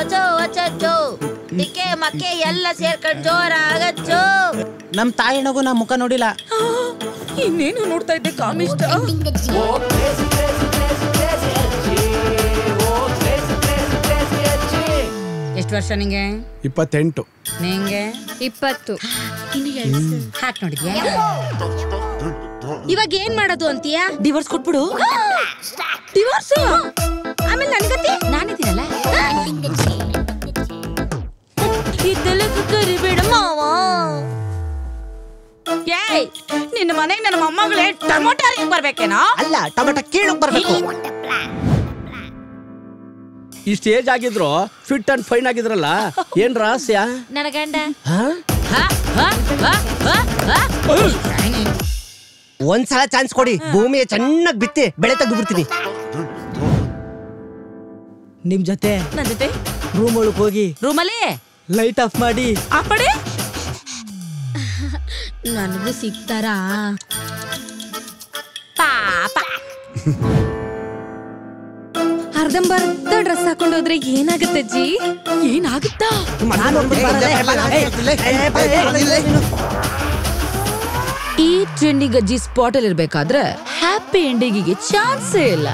ವಚೋ ವಚೋ TK ಮಕ್ಕೆ ಎಲ್ಲ ಸೇರ್ಕೊಂಡು ಜೋರಾಗಚ್ಚು. ನಮ್ ತಾಯಿನಗೂ ನಾ ಮುಖ ನೋಡಿಲ್ಲ. ಇನ್ನೇನು ನೋಡ್ತಾ ಇದ್ದೆ ಕಾಮಿಷ್ಟ. ಎಷ್ಟು ವರ್ಷ ನಿಂಗೆ? 28. ನಿಂಗೆ? 20. ಹಾಕ್ ನೋಡಿದ್ಯಾ? ಇವಾಗ ಏನ್ ಮಾಡೋದು ಅಂತೀಯಾ? ಡಿವೋರ್ಸ್ ಕೊಟ್ಬಿಡು. ಡಿವೋರ್ಸ್ ಆಮೇಲೆ ನನ್ಗತಿ ನಾನಿದ್ದೀನಲ್ಲ. ಇದ್ದೆಲ್ಲ ಕರಿಬೇಡ ಮಾವ. ಏಯ್ ನಿನ್ನ ಮನೆಗೆ ನನ್ನ ಮೊಮ್ಮಗಳೇ ಟೊಮೊಟೊ ಹರಿಯಕ್ ಬರ್ಬೇಕೇನೋ? ಅಲ್ಲ, ಟೊಮೆಟೊ ಕೀಳಕ್ ಬರ್ಬೇಕು. ಇಷ್ಟ ಏಜ್ ಆಗಿದ್ರು ಫಿಟ್ ಅಂಡ್ ಫೈನ್ ಆಗಿದ್ರಲ್ಲ, ಏನ್ ರಹಸ್ಯ? ನನ್ನ ಗಂಡ ಒಂದ್ಸಲ ಚಾನ್ಸ್ ಕೊಡಿ, ಭೂಮಿಯ ಚೆನ್ನಾಗಿ ಬಿತ್ತಿ ಬೆಳೆ ತೆಗೆದು ಬಿಡ್ತೀನಿ. ನಿಮ್ ಜೊತೆ ನನ್ನ ಜೊತೆ ರೂಮ್ ಒಳಗೆ ಹೋಗಿ ರೂಮಲ್ಲಿ ಲೈಟ್ ಆಫ್ ಮಾಡಿ ಆ ಪಡೆ ನನಗೂ ಸಿಗ್ತಾರಾ? ಪಾಪ. ಅರ್ಧಂಬರ್ಧ ಡ್ರೆಸ್ ಹಾಕೊಂಡೋದ್ರೆ ಏನಾಗುತ್ತೆ ಅಜ್ಜಿ? ಏನಾಗುತ್ತಾ? ಈ ಟ್ರೆಂಡಿಂಗ್ ಅಜ್ಜಿ ಸ್ಪಾಟ್ ಅಲ್ಲಿ ಇರ್ಬೇಕಾದ್ರೆ ಹ್ಯಾಪಿ ಎಂಡಿಂಗಿಗೆ ಚಾನ್ಸೇ ಇಲ್ಲ.